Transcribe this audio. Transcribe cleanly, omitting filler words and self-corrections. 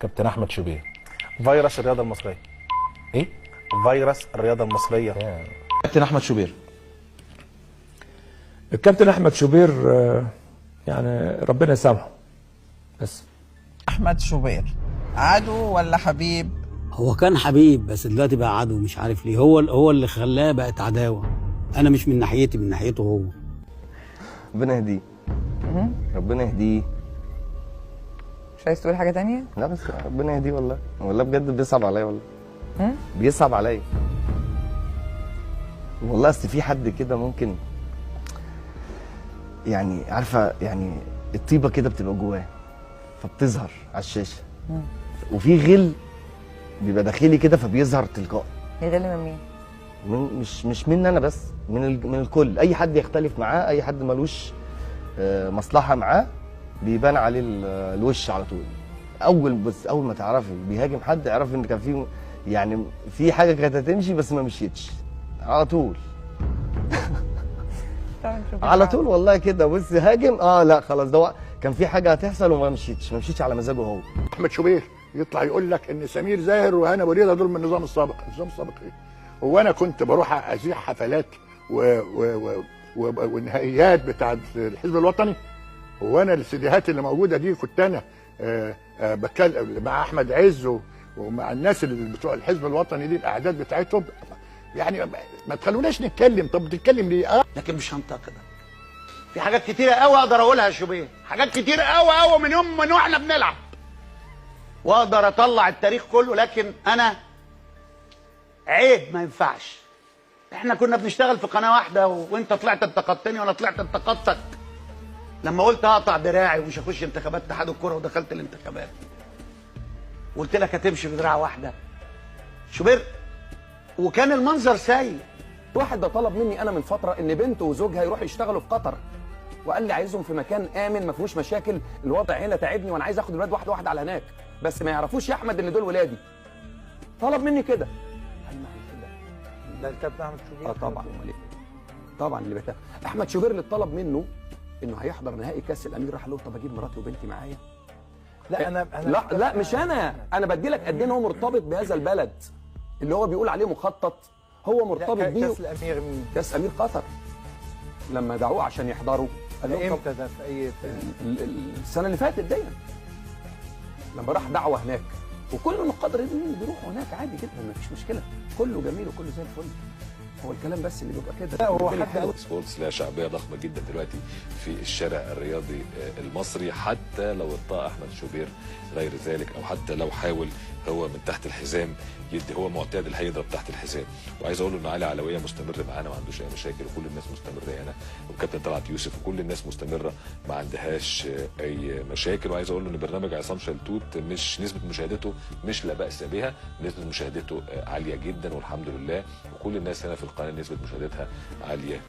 كابتن احمد شوبير. فيروس الرياضه المصريه. ايه؟ فيروس الرياضه المصريه. كابتن احمد شوبير. الكابتن احمد شوبير يعني ربنا يسامحه. بس احمد شوبير عدو ولا حبيب؟ هو كان حبيب بس دلوقتي بقى عدو، مش عارف ليه. هو اللي خلاه بقت عداوه. انا مش من ناحيتي، من ناحيته هو. ربنا يهديه. ربنا يهديه. مش عايز تقول حاجه تانية؟ لا بس ربنا يهديه والله، والله بجد بيصعب عليا والله. بيصعب عليا والله. اصل في حد كده ممكن يعني عارفه يعني الطيبه كده بتبقى جواه فبتظهر على الشاشه، وفي غل بيبقى داخلي كده فبيظهر تلقائي. يغل من مين؟ مش مني انا بس، من الكل. اي حد يختلف معاه، اي حد ملوش مصلحه معاه بيبان عليه الوش على طول. اول ما تعرفي بيهاجم حد اعرفي ان كان في يعني في حاجه كانت هتمشي بس ما مشيتش على طول. على طول والله كده. بص هاجم لا خلاص ده كان في حاجه هتحصل وما مشيتش على مزاجه هو. احمد شوبير يطلع يقول لك ان سمير زاهر وهنا وريده دول من النظام السابق. النظام السابق ايه؟ هو انا كنت بروح ازيح حفلات والنهائيات بتاعت الحزب الوطني؟ هو انا السيديهات اللي موجوده دي كنت انا بتكلم مع احمد عز ومع الناس اللي بتوع الحزب الوطني دي الاعداد بتاعتهم؟ يعني ما تخلوناش نتكلم. طب بتتكلم ليه؟ لكن مش هنتقدك. في حاجات كتيره قوي اقدر اقولها يا شوبير، حاجات كتيره قوي من يوم من واحنا بنلعب، واقدر اطلع التاريخ كله. لكن انا عيب ما ينفعش. احنا كنا بنشتغل في قناه واحده وانت طلعت انتقدتني وانا طلعت انتقدتك لما قلت هقطع دراعي ومش هخش انتخابات اتحاد الكوره ودخلت الانتخابات. وقلت لك هتمشي بدراع واحده شوبير، وكان المنظر سيء. واحد ده طلب مني انا من فتره ان بنته وزوجها يروحوا يشتغلوا في قطر، وقال لي عايزهم في مكان امن ما فيهوش مشاكل، الوضع هنا تعبني وانا عايز اخد الولاد واحده واحده على هناك، بس ما يعرفوش يا احمد ان دول ولادي. طلب مني كده. هل معنى كده ده الكابتن احمد شوبير؟ طبعا. امال ايه؟ طبعا اللي بتاع احمد شوبير اللي طلب منه انه هيحضر نهائي كاس الامير، راح له طب اجيب مراتي وبنتي معايا؟ لا انا لا مش انا بدي لك قد ايه هو مرتبط بهذا البلد اللي هو بيقول عليه مخطط. هو مرتبط بيه. كاس الامير مين؟ كاس امير قطر لما دعوه عشان يحضروا. قال لهم امتى ده؟ في اي السنه اللي فاتت دي لما راح دعوه هناك، وكل النقاد الرياضيين بيروحوا هناك عادي جدا، مفيش مشكله، كله جميل وكله زي الفل. هو الكلام بس اللي بيبقى كده. لا هو حتى سبورتس لها شعبيه ضخمه جدا دلوقتي في الشارع الرياضي المصري، حتى لو ارتأى احمد شوبير غير ذلك، او حتى لو حاول هو من تحت الحزام يدي، هو معتاد اللي هيضرب تحت الحزام. وعايز اقول له ان علي علويه مستمر معانا وما عندوش اي مشاكل، وكل الناس مستمره هنا، والكابتن طلعت يوسف وكل الناس مستمره ما عندهاش اي مشاكل. وعايز اقول له ان برنامج عصام شلتوت مش نسبه مشاهدته مش لا باس بها، نسبه مشاهدته عاليه جدا والحمد لله، وكل الناس هنا في القناه نسبه مشاهدتها عاليه